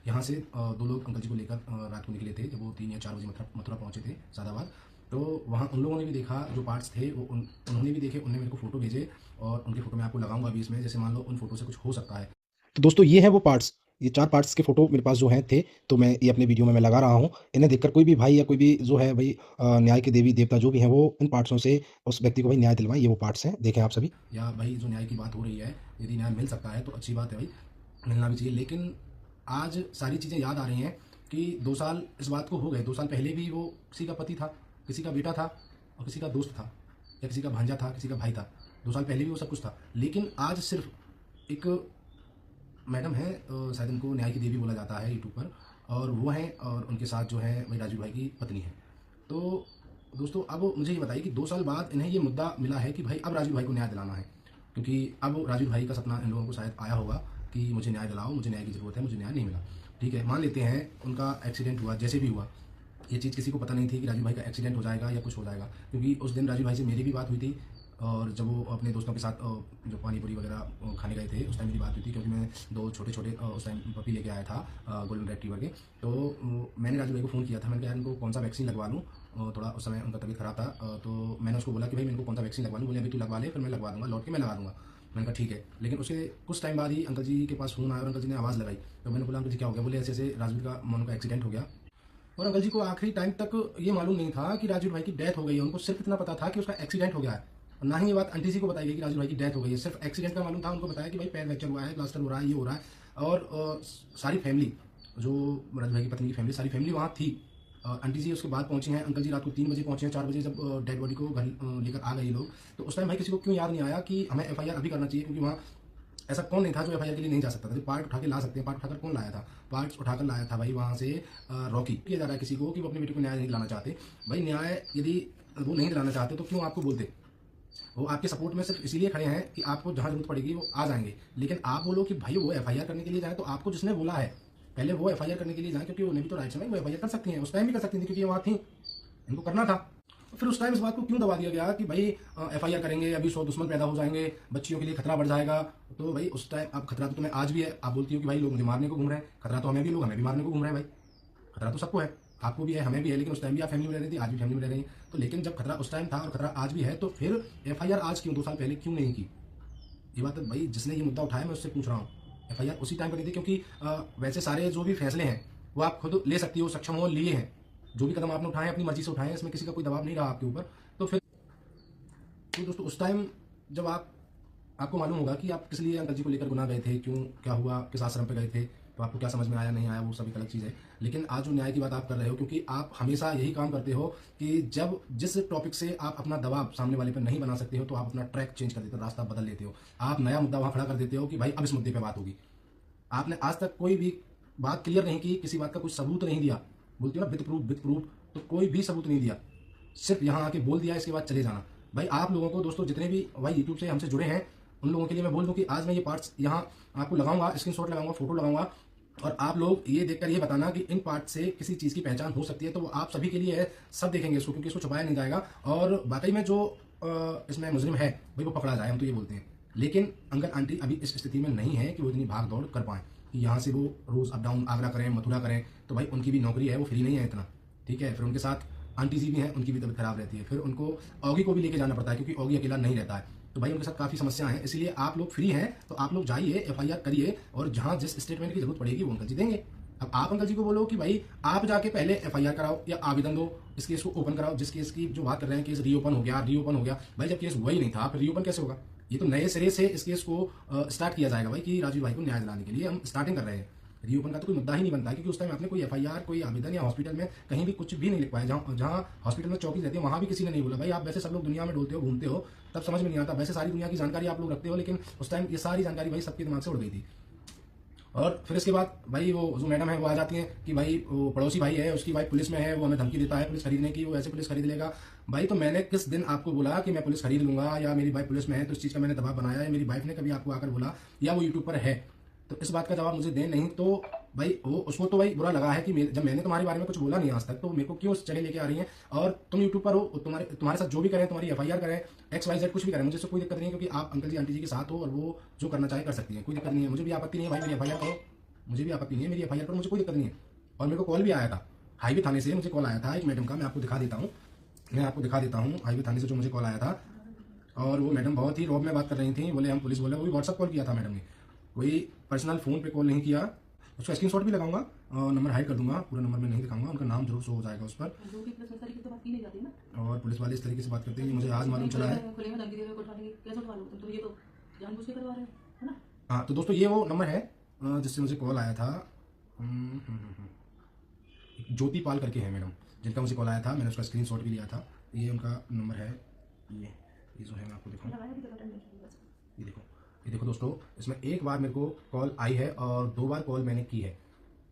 यहाँ से दो लोग अंकल जी को लेकर रात को निकले थे, जब वो 3 या 4 बजे मथुरा पहुँचे थे सादाबाद। तो वहाँ उन लोगों ने भी देखा, जो पार्ट्स थे वो उन्होंने भी देखे, उन्होंने मेरे को फ़ोटो भेजे और उनकी फ़ोटो मैं आपको लगाऊंगा अभी इसमें, जैसे मान लो उन फ़ोटो से कुछ हो सकता है। तो दोस्तों ये है वो पार्ट्स, ये 4 पार्ट्स के फ़ोटो मेरे पास जो हैं थे, तो मैं ये अपने वीडियो में मैं लगा रहा हूँ। इन्हें देखकर कोई भी भाई या कोई भी जो है भाई न्याय के देवी-देवता जो भी हैं, वो इन पार्ट्सों से उस व्यक्ति को भाई न्याय दिलवाएँ। ये वो पार्ट्स हैं, देखें आप सभी। या भाई जो न्याय की बात हो रही है, यदि न्याय मिल सकता है तो अच्छी बात है भाई, मिलना भी चाहिए। लेकिन आज सारी चीज़ें याद आ रही हैं कि 2 साल इस बात को हो गए, 2 साल पहले भी वो किसी का पति था, किसी का बेटा था और किसी का दोस्त था, या किसी का भांजा था, किसी का भाई था। 2 साल पहले भी वो सब कुछ था। लेकिन आज सिर्फ एक मैडम है, शायद उनको न्याय की देवी बोला जाता है यूट्यूब पर, और वो हैं, और उनके साथ जो है भाई राजू भाई की पत्नी है। तो दोस्तों अब मुझे ये बताइए कि 2 साल बाद इन्हें ये मुद्दा मिला है कि भाई अब राजू भाई को न्याय दिलाना है, क्योंकि अब राजू भाई का सपना इन लोगों को शायद आया होगा कि मुझे न्याय दिलाओ, मुझे न्याय की ज़रूरत है, मुझे न्याय नहीं मिला। ठीक है, मान लेते हैं उनका एक्सीडेंट हुआ, जैसे भी हुआ, ये चीज़ किसी को पता नहीं थी कि राजू भाई का एक्सीडेंट हो जाएगा या कुछ हो जाएगा, क्योंकि उस दिन राजू भाई से मेरी भी बात हुई थी, और जब वो अपने दोस्तों के साथ जो पानी पूरी वगैरह खाने गए थे, उस टाइम मेरी बात हुई थी, क्योंकि मैं 2 छोटे-छोटे उस टाइम पपी लेके आया था गोल्डन रेट्रीवर के। तो मैंने राजू भाई को फ़ोन किया था, मैंने कहा यार इनको कौन सा वैक्सीन लगवा लूँ, थोड़ा उस समय उनका तबीयत ख़राब था। तो मैंने उसको बोला कि भाई मैं इनको कौन सा वैक्सीन लगवा लूँ, बोले अभी तू लगवा ले, फिर मैं लगवा दूँगा, लौट के मैं लगा दूँगा। मैंने कहा ठीक है। लेकिन उसके कुछ टाइम बाद ही अंकल जी के पास फ़ोन आया और अंकल जी ने आवाज़ लगाई। तो मैंने बोला अंकल जी क्या हो गया? बोले ऐसे-ऐसे राजू का मोनू का एक्सीडेंट हो गया। और अंकल जी को आखिरी टाइम तक ये मालूम नहीं था कि राजू भाई की डेथ हो गई है। उनको सिर्फ इतना पता था कि उसका एक्सीडेंट हो गया है, और ना ही ये बात आंटी जी को बताई गई कि राजू भाई की डेथ हो गई है। सिर्फ एक्सीडेंट का मालूम था, उनको बताया कि भाई पैर फ्रैक्चर हुआ है, प्लास्टर हो रहा है, ये हो रहा है। और सारी फैमिली, जो राजू भाई की पत्नी की फैमिली, सारी फैमिली वहाँ थी। आंटी जी उसके बाद पहुंची हैं, अंकल जी रात को 3 बजे पहुंचे हैं, 4 बजे जब डेड बॉडी को घर लेकर आ गए ये लोग। तो उस टाइम भाई किसी को क्यों याद नहीं आया कि हमें एफआईआर अभी करना चाहिए, क्योंकि वहाँ ऐसा कौन नहीं था जो एफआईआर के लिए नहीं जा सकता था। जो पार्ट उठा के ला सकते हैं, पार्ट उठाकर कौन लाया था? पार्ट्स उठाकर लाया था भाई वहाँ से रॉकी। किया जा रहा है किसी को कि वो अपने बेटे को न्याय नहीं दिलाना चाहते। भाई न्याय यदि वो नहीं दिलाना चाहते तो क्यों आपको बोलते? वो आपके सपोर्ट में सिर्फ इसीलिए खड़े हैं कि आपको जहाँ जरूरत पड़ेगी वो आ जाएंगे। लेकिन आप बोलो कि भाई वो एफआईआर करने के लिए जाए, तो आपको जिसने बोला है पहले वो एफआईआर करने के लिए जाए, क्योंकि उन्हें भी तो राइट है, वो एफआईआर कर सकती हैं, उस टाइम भी कर सकती थी, क्योंकि वहाँ थी, इनको करना था। फिर उस टाइम इस बात को क्यों दबा दिया गया कि भाई एफआईआर करेंगे, अभी 100 दुश्मन पैदा हो जाएंगे, बच्चियों के लिए खतरा बढ़ जाएगा। तो भाई उस टाइम अब खतरा तो तुम्हें आज भी है। आप बोलती हो कि भाई लोग मुझे मारने को घूम रहे हैं, खतरा तो हमें भी, लोग हमें भी मारने को घूम रहे हैं भाई, खतरा तो सबको है, आपको भी है, हमें भी है। लेकिन उस टाइम भी आप फैमिली में रह रही थी, आज भी फैमिली में रह रही है। तो लेकिन जब खतरा उस टाइम था और खतरा आज भी है, तो फिर एफआईआर आज क्यों, 2 साल पहले क्यों नहीं की? ये बात भाई जिसने ये मुद्दा उठाया मैं उससे पूछ रहा हूँ। एफआईआर उसी टाइम करी थी, क्योंकि वैसे सारे जो भी फैसले हैं वो आप खुद ले सकती हो, सक्षम हो, लिए हैं। जो भी कदम आपने उठाए अपनी मर्जी से उठाए हैं, इसमें किसी का कोई दबाव नहीं रहा आपके ऊपर। तो फिर तो दोस्तों उस टाइम जब आपको मालूम होगा कि आप किस लिए अंकल जी को लेकर गुनाह गए थे, क्यों, क्या हुआ, किस आश्रम पे गए थे, तो आपको क्या समझ में आया, नहीं आया, वो सभी अलग चीज़ है। लेकिन आज जो न्याय की बात आप कर रहे हो, क्योंकि आप हमेशा यही काम करते हो कि जब जिस टॉपिक से आप अपना दबाव सामने वाले पर नहीं बना सकते हो, तो आप अपना ट्रैक चेंज कर देते हो, रास्ता बदल लेते हो। आप नया मुद्दा वहाँ खड़ा कर देते हो कि भाई अब इस मुद्दे पर बात होगी। आपने आज तक कोई भी बात क्लियर नहीं की, किसी बात का कुछ सबूत नहीं दिया। बोलती हो ना विद प्रूफ, तो कोई भी सबूत नहीं दिया, सिर्फ यहाँ आके बोल दिया, इसके बाद चले जाना। भाई आप लोगों को दोस्तों, जितने भी भाई यूट्यूब से हमसे जुड़े हैं, उन लोगों के लिए मैं बोल दूं कि आज मैं ये पार्ट्स यहाँ आपको लगाऊंगा, स्क्रीनशॉट लगाऊंगा, फोटो लगाऊंगा, और आप लोग ये देखकर ये बताना कि इन पार्ट से किसी चीज़ की पहचान हो सकती है। तो वो आप सभी के लिए है, सब देखेंगे इसको, क्योंकि इसको छुपाया नहीं जाएगा। और वाकई में जो इसमें मुजरिम है भाई वो पकड़ा जाए, हम तो ये बोलते हैं। लेकिन अंकल आंटी अभी इस स्थिति में नहीं है कि वो इतनी भाग दौड़ कर पाएँ कि यहाँ से वो रोज़ अप डाउन आगरा करें, मथुरा करें। तो भाई उनकी भी नौकरी है, वो फ्री नहीं है इतना। ठीक है, फिर उनके साथ आंटी जी भी हैं, उनकी भी तबीयत खराब रहती है, फिर उनको ऑगी को भी लेके जाना पड़ता है, क्योंकि ऑगी अकेला नहीं रहता है। तो भाई उनके साथ काफ़ी समस्या है, इसलिए आप लोग फ्री हैं तो आप लोग जाइए, एफआईआर करिए, और जहां जिस स्टेटमेंट की जरूरत पड़ेगी वो अंकल जी देंगे। अब आप अंकल जी को बोलो कि भाई आप जाके पहले एफआईआर कराओ या आवेदन दो, इस केस को ओपन कराओ। जिस केस की जो बात कर रहे हैं, केस रीओपन हो गया। भाई जब केस हुआ ही नहीं था, फिर रीओपन कैसे होगा? ये तो नए सिरे से इस केस को स्टार्ट किया जाएगा भाई, कि राजीव भाई को न्याय दिलाने के लिए हम स्टार्टिंग कर रहे हैं। रीओपन का तो कोई मुद्दा ही नहीं बनता है, क्योंकि उस टाइम आपने कोई एफआईआर, कोई आवेदन या हॉस्पिटल में कहीं भी कुछ भी नहीं लिख पाया। जहाँ हॉस्पिटल में चौकी रहती है वहाँ भी किसी ने नहीं बोला। भाई आप वैसे सब लोग दुनिया में डोलते हो, घूमते हो, तब समझ में नहीं आता, वैसे सारी दुनिया की जानकारी आप लोग रखते हो, लेकिन उस टाइम ये सारी जानकारी भाई सबके दिमाग से उड़ गई थी। और फिर इसके बाद भाई वो जो मैडम है वो आ जाती है कि भाई वो पड़ोसी भाई है, उसकी वाइफ पुलिस में है, वो हमें धमकी देता है पुलिस खरीदने की, वो ऐसे पुलिस खरीद लेगा। भाई तो मैंने किस दिन आपको बोला कि मैं पुलिस खरीद लूंगा, या मेरी वाइफ पुलिस में है तो इस चीज़ का मैंने दबाव बनाया, या मेरी वाइफ ने कभी आपको आकर बोला, या वो यूट्यूब पर है? तो इस बात का जवाब मुझे दे। नहीं तो भाई वो उसको तो भाई बुरा लगा है कि जब मैंने तुम्हारे बारे में कुछ बोला नहीं आज तक, तो मेरे को क्यों उस जगह लेके आ रही है? और तुम यूट्यूब पर हो, तुम्हारे साथ जो भी करें, तुम्हारी एफआईआर करें, XYZ कुछ भी करें, मुझे इससे कोई दिक्कत नहीं है, क्योंकि आप अंकल जी आंटी जी के साथ हो और वो जो करना चाहे कर सकती है, कोई दिक्कत नहीं है, मुझे भी आपत्ति नहीं है भाई, मेरी एफआईआर करो। मुझे भी आपत्ति नहीं है, मेरी एफआईआर पर मुझे कोई दिक्कत नहीं है। और मेरे को कॉल भी आया था हाईवे थाने से, मुझे कॉल आया था एक मैडम का, मैं आपको दिखा देता हूँ हाईवे थाने से जो मुझे कॉल आया था। और वो मैडम बहुत ही रौब में बात कर रही थी, बोले हम पुलिस बोले, वो भी व्हाट्सअप कॉल किया था मैडम ने, कोई पर्सनल फ़ोन पे कॉल नहीं किया। उसका स्क्रीनशॉट भी लगाऊंगा और नंबर हाइड कर दूंगा, पूरा नंबर मैं नहीं दिखाऊंगा, उनका नाम जरूर शो हो जाएगा उस पर। और पुलिस वाले इस तरीके से बात करते हैं, मुझे आज मालूम चला है। हाँ तो दोस्तों ये वो नंबर है जिससे मुझे कॉल आया था। ज्योति पाल करके है मैडम जिनका मुझे कॉल आया था, मैंने उसका स्क्रीनशॉट भी लिया था। ये उनका नंबर है, ये जो है मैं आपको दिखाऊँ, ये देखो दोस्तों, इसमें एक बार मेरे को कॉल आई है और 2 बार कॉल मैंने की है।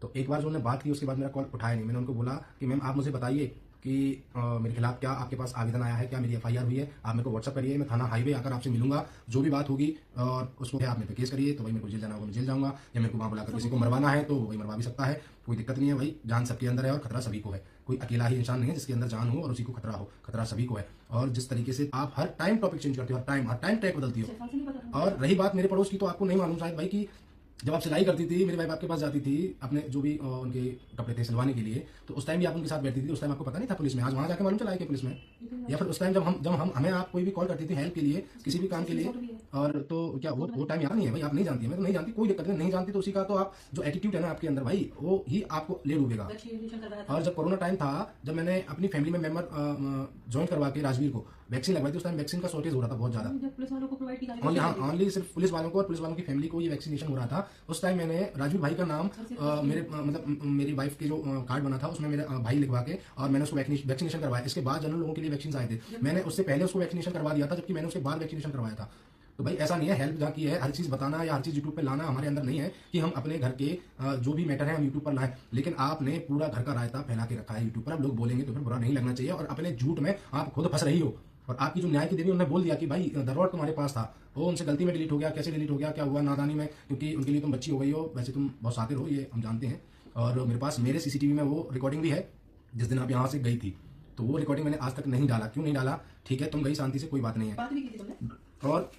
तो एक बार जो उन्होंने बात की उसके बाद मेरा कॉल उठाया नहीं। मैंने उनको बोला कि मैम आप मुझे बताइए कि मेरे खिलाफ क्या आपके पास आवेदन आया है, क्या मेरी एफआईआर हुई है, आप मेरे को व्हाट्सअप करिए, मैं थाना हाईवे आकर आपसे मिलूंगा, जो भी बात होगी और उसको आप मेरे पे केस करिए। तो भाई मेरे को जेल जाना होगा मैं जेल जाऊंगा, या मेरे को वहाँ बुलाकर किसी को मरवाना है तो वही मरवा भी सकता है, कोई दिक्कत नहीं है भाई। जान सबके अंदर है और खतरा सभी को है, कोई अकेला ही इंसान नहीं है जिसके अंदर जान हो और उसी को खतरा हो, खतरा सभी को है। और जिस तरीके से आप हर टाइम टॉपिक चेंज करते हो, हर टाइम ट्रैक बदलती हो। और रही बात मेरे पड़ोस की, तो आपको नहीं मालूम शायद भाई कि जब आप सिलाई करती थी, मेरी वाइफ आपके पास जाती थी अपने जो भी उनके कपड़े थे सिलवाने के लिए, तो उस टाइम भी आप उनके साथ बैठती थी। उस टाइम आपको पता नहीं था पुलिस में, आज वहां जाके मालूम चला है कि पुलिस में। या फिर उस टाइम जब हम हमें आप कोई भी कॉल करती थी हेल्प के लिए, किसी भी काम के लिए, और तो क्या वो टाइम याद नहीं है भाई? आप नहीं जानती है, मैं तो नहीं जानती, कोई दिक्कत नहीं जानती तो उसी का तो आप जो एटीट्यूड है ना आपके अंदर भाई, वो ही आपको ले डूबेगा। और जब कोरोना टाइम था, जब मैंने अपनी फैमिली में मेंबर ज्वाइन करवा के राजवीर को वैक्सीन लगवाई थी, उस टाइम वैक्सीन का शॉर्टेज हो रहा था बहुत ज्यादा, ओनली सिर्फ पुलिस वालों को और पुलिस वालों की फैमिली को ये वैक्सीनेशन हो रहा था। उस टाइम मैंने राजवीर भाई का नाम मेरे मतलब मेरी वाइफ के जो कार्ड बना था उसमें मेरे भाई लिखवा के और मैंने उसको वैक्सीनेशन करवाया। इसके बाद जनरल लोगों के लिए वैक्सीन आए थे, मैंने उससे पहले उसको वैक्सीनेशन करवा दिया था, जबकि मैंने उसके बाद वैक्सीनेशन करवाया था। तो भाई ऐसा नहीं है, हेल्प जहाँ की है हर चीज बताना या हर चीज यूट्यूब पे लाना हमारे अंदर नहीं है कि हम अपने घर के जो भी मैटर है हम यूट्यूब पर लाएं। लेकिन आपने पूरा घर का रायता फैला के रखा है यूट्यूब पर, अब लोग बोलेंगे तो फिर बुरा नहीं लगना चाहिए। और अपने झूठ में आप खुद फंस रही हो। और आपकी जो न्याय की देवी उन्होंने बोल दिया कि भाई दरबार तुम्हारे पास था, वो उनसे गलती में डिलीट हो गया, कैसे डिलीट हो गया, क्या हुआ नादानी में, क्योंकि उनके लिए तुम बच्ची हो गई हो, वैसे तुम बहुत शातिर हो ये हम जानते हैं। और मेरे पास मेरे सीसीटीवी में वो रिकॉर्डिंग भी है जिस दिन आप यहाँ से गई थी, तो वो रिकॉर्डिंग मैंने आज तक नहीं डाला। क्यों नहीं डाला? ठीक है तुम गई शांति से, कोई बात नहीं है। और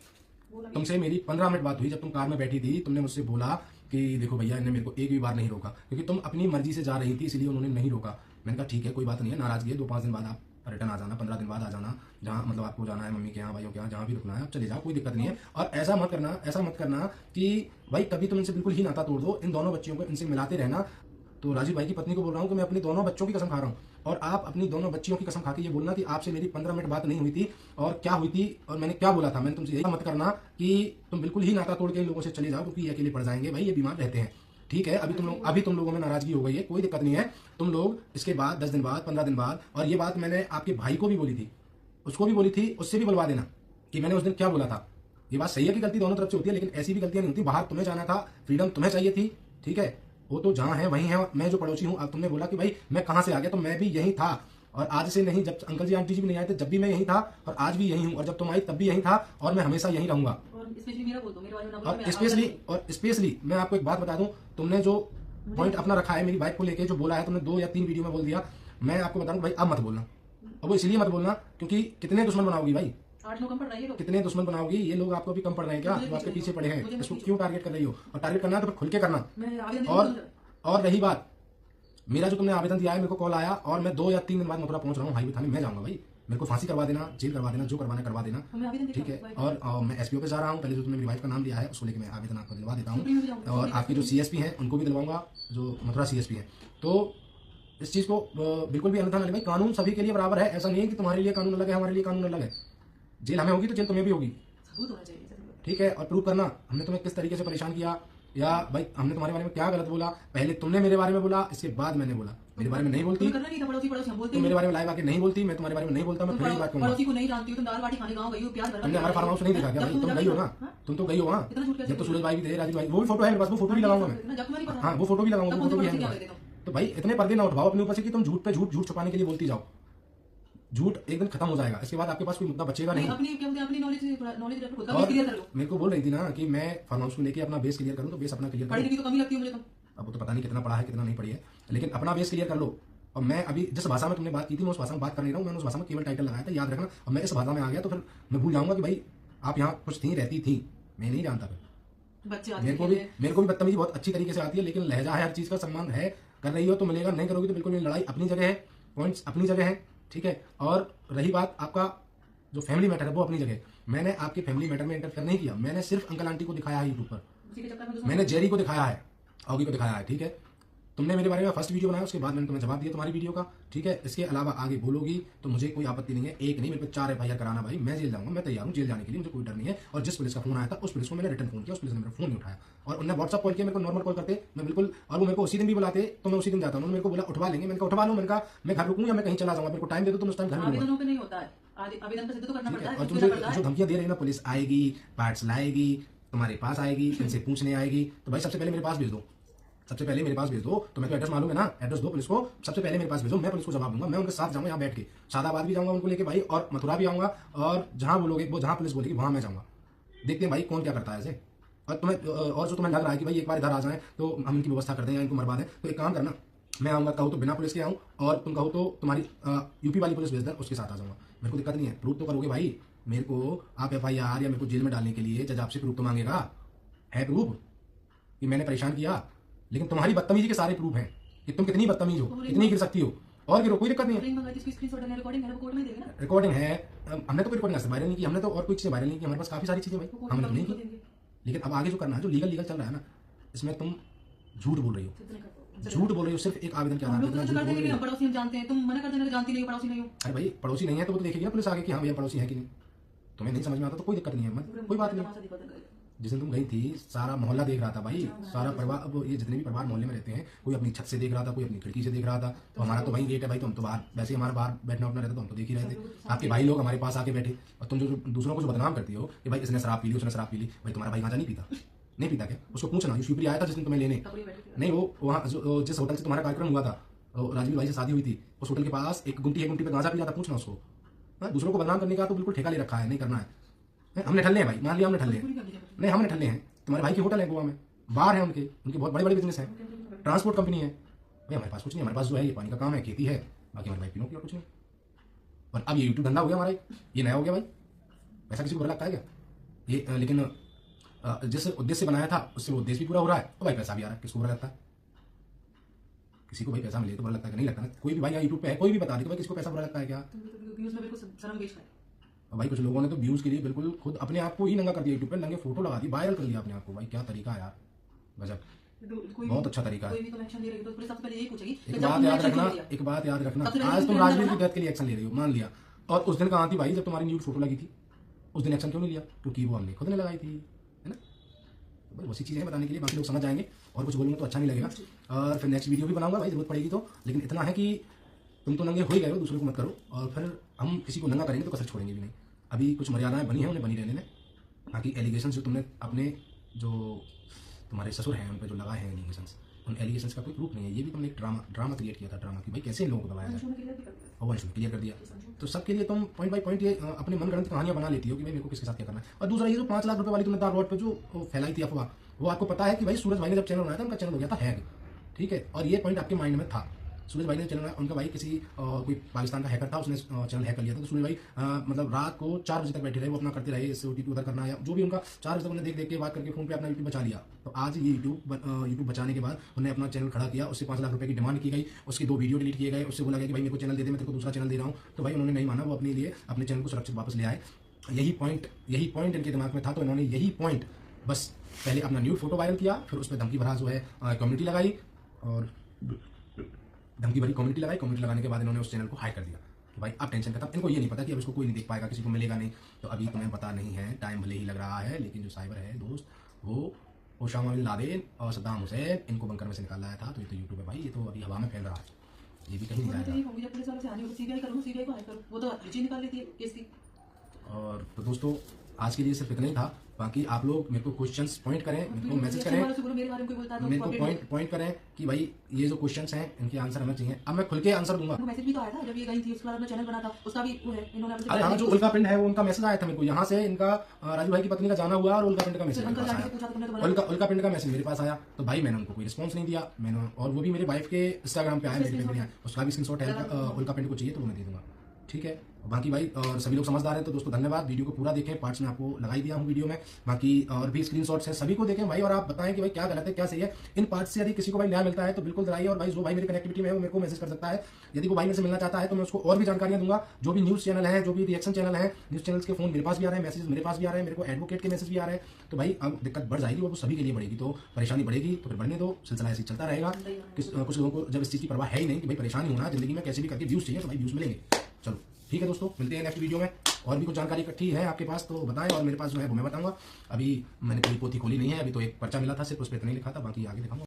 तुमसे मेरी 15 मिनट बात हुई, जब तुम कार में बैठी थी तुमने मुझसे बोला कि देखो भैया इन्हें मेरे को एक भी बार नहीं रोका, क्योंकि तुम अपनी मर्जी से जा रही थी इसलिए उन्होंने नहीं रोका। मैंने कहा ठीक है कोई बात नहीं है, नाराजगी है, 2-5 दिन बाद आप रिटर्न आ जाना, 15 दिन बाद आ जाना, जहाँ मतलब आपको जाना है मम्मी के यहाँ, भाइयों के यहाँ, जहाँ भी रुकना है आप चले जाओ, कोई दिक्कत नहीं है। और ऐसा मत करना कि भाई कभी तुम इनसे बिल्कुल ही नाता तोड़ दो, इन दोनों बच्चियों को इनसे मिलाते रहना। तो राजीव भाई की पत्नी को बोल रहा हूँ कि मैं अपने दोनों बच्चों की कसम खा रहा हूँ, और आप अपनी दोनों बच्चियों की कसम खा के ये बोलना कि आपसे मेरी 15 मिनट बात नहीं हुई थी और क्या हुई थी और मैंने क्या बोला था। मैंने तुमसे यही मत करना कि तुम बिल्कुल ही नाता तोड़ के इन लोगों से चले जाओ, क्योंकि ये अकेले पड़ जाएंगे भाई, ये बीमार रहते हैं। ठीक है अभी तुम लोगों में नाराजगी हो गई है, कोई दिक्कत नहीं है। तुम लोग इसके बाद 10 दिन बाद 15 दिन बाद, और ये बात मैंने आपके भाई को भी बोली थी, उसको भी बोली थी, उससे भी बुलवा देना कि मैंने उस दिन क्या बोला था। ये बात सही है कि गलती दोनों तरफ से होती है, लेकिन ऐसी भी गलतियां नहीं होती। बाहर तुम्हें जाना था, फ्रीडम तुम्हें चाहिए थी, ठीक है, वो तो जहां है वहीं है। मैं जो पड़ोसी हूं, अब तुमने बोला कि भाई मैं कहां से आ गया, तो मैं भी यहीं था। और आज से नहीं, जब अंकल जी आंटी जी भी नहीं आए थे जब भी मैं यहीं था, और आज भी यहीं हूं, और जब तुम आई तब भी यहीं था, और मैं हमेशा यहीं रहूंगा। और स्पेशली मैं आपको एक बात बता दूं, तुमने जो पॉइंट अपना रखा है मेरी बाइक को लेके, जो बोला है तुमने 2 या 3 वीडियो में बोल दिया, मैं आपको बता दूं भाई अब मत बोलना। और वो इसलिए मत बोलना क्योंकि कितने दुश्मन बनाओगी भाई, 8 लोग कम पड़ रहे हैं, कितने दुश्मन बनाओगी। ये लोग आपको भी कम पड़ रहे हैं क्या, जो आपके पीछे पड़े हैं? इसको क्यों टारगेट कर रही हो? और टारगेट करना है तो फिर खुल के करना। और रही बात मेरा जो तुमने आवेदन दिया है, मेरे को कॉल आया और मैं 2 या 3 दिन बाद मथुरा पहुंच रहा हूँ हाईवे थाने, मैं जाऊंगा भाई, मेरे को फांसी करवा देना, जेल करवा देना, जो करवाना करवा देना, ठीक है। और मैं एसपीओ पे जा रहा हूँ, पहले जो तुमने मेरी वाइफ का नाम लिया है उसको लेकर मैं आवेदन आपको दिलवा देता हूँ, और आपके जो सीएसपी हैं उनको भी दिलवाऊंगा, जो मथुरा सीएसपी है। तो इस चीज को बिल्कुल भी अन्यथा ना ले भाई, कानून सभी के लिए बराबर है। ऐसा नहीं है कि तुम्हारे लिए कानून अलग है हमारे लिए कानून अलग है। जेल हमें होगी तो जेल तुम्हें भी होगी, ठीक है। और प्रूव करना हमने तुम्हें किस तरीके से परेशान किया, या भाई हमने तुम्हारे बारे में क्या गलत बोला। पहले तुमने मेरे बारे में बोला, इसके बाद मैंने बोला। मेरे बारे में नहीं बोलती, तुम मेरे बारे में लाइव आके नहीं बोलती, मैं तुम्हारे बारे में नहीं बोलता। मैं फिर एक बात कहूंगा, तुमने हमारा फार्म हाउस नहीं देखा क्या भाई? तुम गई हो ना, तुम तो गई हो वहाँ, जब तो सूरज भाई भी थे, राजीव भाई, वो भी फोटो है मेरे पास, वो फोटो भी लगाऊंगा मैं। हाँ वो फोटो भी लगाऊंगा, वो फोटो भी है। तो भाई इतने पर्दे ना उठाओ अपने ऊपर से कि तुम झूठ पे झूठ छुपाने के लिए बोलती जाओ। झूठ एक दिन खत्म हो जाएगा, इसके बाद आपके पास कोई मुद्दा बचेगा नहीं। अपनी नॉलेज मेरे को बोल रही थी ना कि मैं फार्म हाउस को लेके अपना बेस क्लियर करूं, तो बेस अपना क्लियर करूं। तो कमी लगती है मुझे तो, अब तो पता नहीं कितना पढ़ा है कितना नहीं पढ़ी है, लेकिन अपना बेस क्लियर कर लो। और मैं अभी जिस भाषा में तुमने बात की थी मैं उस भाषा में बात कर नहीं रहा हूँ, मैंने उस भाषा में केवल टाइटल लगाया था, याद रखना। और मैं इस भाषा में आ गया तो फिर मैं भूल जाऊंगा कि भाई आप यहाँ कुछ थी, रहती थी, मैं नहीं जानता फिर। बच्चे आते मेरे को भी बदतमीजी बहुत अच्छी तरीके से आती है, लेकिन लहजा है, हर चीज का सम्मान है, कर रही हो तो मिलेगा, नहीं करोगी तो बिल्कुल नहीं। लड़ाई अपनी जगह है, पॉइंट्स अपनी जगह है, ठीक है। और रही बात आपका जो फैमिली मैटर है वो अपनी जगह, मैंने आपके फैमिली मैटर में इंटरफेयर नहीं किया, मैंने सिर्फ अंकल आंटी को दिखाया है यूट्यूब पर, उसी के चक्कर में दूसरा मैंने जेरी को दिखाया है, ऑगी को दिखाया है, ठीक है। तुमने मेरे बारे में फर्स्ट वीडियो बनाया, उसके बाद मैंने तुम्हें जवाब दिया तुम्हारी वीडियो का, ठीक है। इसके अलावा आगे बोलोगी तो मुझे कोई आपत्ति नहीं है, एक नहीं मेरे को 4 FIR कराना भाई, मैं जेल जाऊंगा, मैं तैयार हूँ जेल जाने के लिए, मुझे कोई डर नहीं है। और जिस पुलिस का फोन आया था उस पुलिस को मैंने रिटर्न फोन किया, उस पुलिस ने मेरा फोन नहीं उठाया, और उन्होंने व्हाट्सअप कॉल किया, मेरे को नॉर्मल कॉल करते मैं बिल्कुल, और वो मेरे को उसी दिन भी बुलाते तो मैं उसी दिन जाता हूँ। उन्होंने मेरे को बोला उठवा लेंगे, मैंने कहा उठवा लो, मैंने कहा मैं घर रुकूँ या मैं कहीं चला जाऊंगा, मेरे को टाइम दे दो, तुम उस टाइम घर में आवेदनों पे नहीं होता है, आवेदन का सिद्ध तो करना पड़ता है, और तुम देना पड़ता जो है। धमकियां दे रही है ना, पुलिस आएगी, पार्ट्स लाएगी, तुम्हारे पास आएगी, तुमसे पूछने आएगी, तो भाई सबसे पहले मेरे पास भेज दो, सबसे पहले मेरे पास भेज दो। तो मैं तो एड्रेस मालूम है ना, एड्रेस दो पुलिस को, सबसे पहले मेरे पास भेजो, मैं पुलिस को जवाब दूंगा, मैं उनके साथ जाऊंगा यहाँ बैठ के, शादाबाद भी जाऊंगा उनको लेके भाई, और मथुरा भी आऊंगा, और जहां बोलोगे वो, जहां पुलिस बोलेगी वहां मैं जाऊंगा। देखते हैं भाई कौन क्या करता है ऐसे। और जो तुम्हें लग रहा है कि भाई एक बार इधर आ जाए तो हम इनकी व्यवस्था कर दें या इनको मरवा दें, तो एक काम करना, मैं आऊंगा, कहो तो बिना पुलिस के आऊँ, और तुम कहो तो तुम्हारी यूपी वाली पुलिस भेज दें, उसके साथ आ जाऊंगा, मेरे को दिक्कत नहीं है। प्रूफ तो करोगे भाई, मेरे को आप FIR या मेरे को जेल में डालने के लिए जज आपसे प्रूफ तो मांगेगा, है प्रूफ कि मैंने परेशान किया। लेकिन तुम्हारी बदतमीजी के सारे प्रूफ हैं कि तुम कितनी बदतमीज हो, कितनी गिर सकती हो, और गिरो, कोई दिक्कत नहीं है। रिकॉर्डिंग है, हमने तो कोई रिकॉर्डिंग वायरल नहीं की, हमने तो और कोई चीज़ वायरल नहीं की, हमारे पास काफी सारी चीजें भाई हमने तो नहीं की। लेकिन अब आगे जो करना है, जो लीगल चल रहा है ना, इसमें तुम झूठ बोल रही हो, झूठ बोल रही हो, सिर्फ एक आवेदन के आधार पर इतना झूठ बोल रही हो। पड़ोसी हम जानते हैं, तुम मना कर देना जानती नहीं हो, पड़ोसी नहीं हो। अरे भाई पड़ोसी नहीं है तो वो तो देखेगी ना पुलिस आगे कि हाँ भैया पड़ोसी है कि नहीं, तुम्हें नहीं समझ में आता तो कोई दिक्कत नहीं है, कोई बात नहीं। जिस दिन तुम गई थी सारा मोहल्ला देख रहा था भाई, सारा परिवार, अब ये जितने भी परिवार मोहल्ले में रहते हैं, कोई अपनी छत से देख रहा था, कोई अपनी खिड़की से देख रहा था। तो हमारा तो भाई गेट है भाई, तो हम तो बाहर, वैसे ही हमारा बाहर बैठना उठना रहता तो हम तो देख ही रहे थे। आपके भाई लोग हमारे पास आके बैठे, और तुम जो दूसरों को जो बदनाम करती हो कि भाई इसने शराब पी ली, उसने शराब पी ली, भाई तुम्हारा भाई गांजा नहीं पीता, नहीं पीता क्या? उसको पूछना, शिवपुरी आया था जिस दिन तुम्हें लेने, नहीं वो वहाँ जिस होटल से तुम्हारा कार्यक्रम हुआ था, राजवीर भाई से शादी हुई थी, उस होटल के पास एक गुमटी पे गांजा पी रहा था, पूछना उसको। दूसरों को बदनाम करने का तो बिल्कुल ठेका ले रखा है, नहीं करना है। हमने ठल्ले हैं भाई, मान लिया हमने ठल्ले हैं, नहीं हमने ठल्ले हैं। तुम्हारे भाई की होटल है गोवा में, बार है उनके बहुत बड़े बड़े बिजनेस है, ट्रांसपोर्ट कंपनी है भाई, हमारे पास कुछ नहीं, हमारे पास जो है ये पानी का काम है, खेती है, बाकी हमारे भाई पीनो की और कुछ नहीं। और अब ये यूट्यूब धंधा हो गया हमारा, ये नया हो गया भाई, पैसा किसी को बुरा लगता है क्या ये? लेकिन जिस उद्देश्य से बनाया था उससे वो उद्देश्य भी पूरा हो रहा है, तो भाई पैसा भी आ रहा है, किसको बुरा लगता है? किसी को भाई पैसा मिले तो बुरा लगता है, नहीं लगता ना। कोई भी भाई यहाँ यूट्यूब पे है, कोई भी बता दे कि भाई किसको पैसा बुरा लगता है क्या? भाई कुछ लोगों ने तो व्यूज के लिए बिल्कुल खुद अपने आप को ही नंगा कर दिया, यूट्यूब पे नंगे फोटो लगा दी, वायरल कर लिया अपने आप को। भाई क्या तरीका है यार, गजब, बहुत अच्छा तरीका है। एक बात याद रखना, आज तुम राजवीर की डेथ के लिए एक्शन ले रही हो, मान लिया, और उस दिन कहाँ थी भाई जब तुम्हारी न्यूड फोटो लगी थी? उस दिन एक्शन क्यों नहीं लिया? क्योंकि वो हमने खुद ने लगाई थी, है ना। तो भाई वैसी चीज़ें बताने के लिए, बाकी लोग समझ जाएंगे, और कुछ बोलूँगा तो अच्छा नहीं लगेगा, और फिर नेक्स्ट वीडियो भी बनाऊंगा भाई, जरूरत पड़ेगी तो। लेकिन इतना है कि तुम तो नंगे हो ही गए हो, दूसरों को मत करो, और फिर हम किसी को नंगा करेंगे तो कसर छोड़ेंगे भी नहीं। अभी कुछ मर्यादाएं बनी हैं, उन्हें बनी रहने दें। बाकी एलिगेशन जो तुमने अपने जो तुम्हारे ससुर हैं उन पर जो लगाए हैं एलिगेशंस, उन एलिगेशंस का कोई प्रूफ नहीं है। ये भी तुमने एक ड्रामा क्रिएट किया था, ड्रामा की भाई कैसे इन लोगों को दबाया जाए, और वंश क्लियर कर दिया। तो सबके लिए तुम पॉइंट बाई पॉइंट ये अपने मनगढ़ंत कहानियां बना लेती हो कि भाई मेरे को किसके साथ क्या करना है। और दूसरा ये जो 5 लाख रुपए वाली तुमने दार रोड पे जो फैलाई थी अफवाह, वो आपको पता है कि भाई सूरज भाई ने जब चैनल बनाया था उनका चैनल हो गया था हैक, ठीक है। और ये पॉइंट आपके माइंड में था, सूरज भाई ने चैनल, उनका भाई किसी कोई पाकिस्तान का हैकर था, उसने चैनल हैक कर लिया था। तो सूरज भाई मतलब रात को 4 बजे तक बैठे रहे, वो अपना करते रहे, इससे OTP उधर करना या जो भी उनका 4 बजे तक उन्हें देख के बात करके फोन पे अपना यूट्यूब बचा लिया। तो आज ये यूट्यूब बचाने के बाद उन्हें अपना चैनल खड़ा किया, उससे 5 लाख रुपए की डिमांड की गई, उसकी 2 वीडियो डिलीट किए गए, उससे बोला गया कि भाई मेरे को चैनल दे दे, मैं तेरे को दूसरा चैनल दे रहा हूँ। तो भाई उन्होंने नहीं माना, वो अपने लिए अपने चैनल को सुरक्षित वापस ले आए। यही पॉइंट इनके दिमाग में था, तो इन्होंने यही पॉइंट बस पहले अपना न्यूड फोटो वायरल किया, फिर उस पर धमकी भरा जो है कम्युनिटी लगाई, और धमकी भरी कम्युनिटी लगाने के बाद इन्होंने उस चैनल को हाइड कर दिया। तो भाई अब टेंशन खत्म, इनको ये नहीं पता कि अब इसको कोई नहीं देख पाएगा, किसी को मिलेगा नहीं। तो अभी तुम्हें पता नहीं है, टाइम भले ही लग रहा है, लेकिन जो साइबर है दोस्त, वो ओसामा बिन लादेन और सद्दाम हुसैन, इनको बंकर में से निकाल लाया था। तो ये तो यूट्यूब है भाई, ये तो अभी हवा में फैल रहा है, ये भी कहीं नहीं जाएगा। और तो दोस्तों आज के लिए सिर्फ इतना ही था। बाकी आप लोग मेरे को क्वेश्चंस पॉइंट करें, मेरे को मैसेज करें, मेरे को पॉइंट करें कि भाई ये जो क्वेश्चंस हैं इनके आंसर हमें चाहिए। अब मैं खुल के आंसर दूंगा। मैसेज भी तो आया था जब ये गई थी, उसके बाद अपना चैनल बना था, उसका भी वो है, इन्होंने अरे हाँ, जो उल्का पिंड है वो उनका मैसेज आया था मेरे को, यहाँ से इनका राजू भाई की पत्नी का जाना हुआ और उल्का पिंड का मैसेज मेरे पास आया, उल्का पिंड का मैसेज मेरे पास आया। तो भाई मैंने उनको कोई रिस्पॉन्स नहीं दिया, मैंने, और वो भी मेरे वाइफ के इंस्टाग्राम पे आया, मेरे पे नहीं आया, उसका भी स्क्रीनशॉट है, उल्का पिंड को चाहिए तो वो मैं दे दूंगा। ठीक है। बाकी भाई और सभी लोग समझदार हैं तो दोस्तों धन्यवाद। वीडियो को पूरा देखें, पार्ट्स में आपको लगा ही दिया हूँ वीडियो में। बाकी और भी स्क्रीनशॉट्स हैं, सभी को देखें भाई और आप बताएं कि भाई क्या गलत है क्या सही है। इन पार्ट्स से यदि किसी को भाई न्याय मिलता है तो बिल्कुल दिलाइए। और भाई जो भाई मेरी कनेक्टिविटी में है वो मेरे को मैसेज कर सकता है। यदि वो भाई मेरे से मिलना चाहता है तो मैं उसको और भी जानकारियां दूंगा। जो भी न्यूज़ चैनल है, जो भी रिएक्शन चैनल है, न्यूज़ चैनल्स के फोन मेरे पास भी आ रहे हैं, मैसेज मेरे पास भी आ रहे हैं, मेरे को एडवोकेट के मैसेज भी आ रहे हैं। तो भाई अब दिक्कत बढ़ जाएगी, वो सभी के लिए बढ़ेगी। तो परेशानी बढ़ेगी तो फिर बढ़ने दो, सिलसिला ऐसे ही चलता रहेगा। कुछ लोगों को जब इस चीज़ की परवाह है ही नहीं कि भाई परेशानी होना जिंदगी में, कैसे भी करके व्यूज़ चाहिए तो भाई व्यूज़ मिलेंगे। चलो ठीक है दोस्तों, मिलते हैं नेक्स्ट वीडियो में। और भी कुछ जानकारी इकट्ठी है आपके पास तो बताएं, और मेरे पास जो है वो मैं बताऊंगा। अभी मैंने कोई पोथी खोली नहीं है, अभी तो एक पर्चा मिला था सिर्फ, उस पर इतना ही लिखा था, बाकी आगे दिखाऊंगा।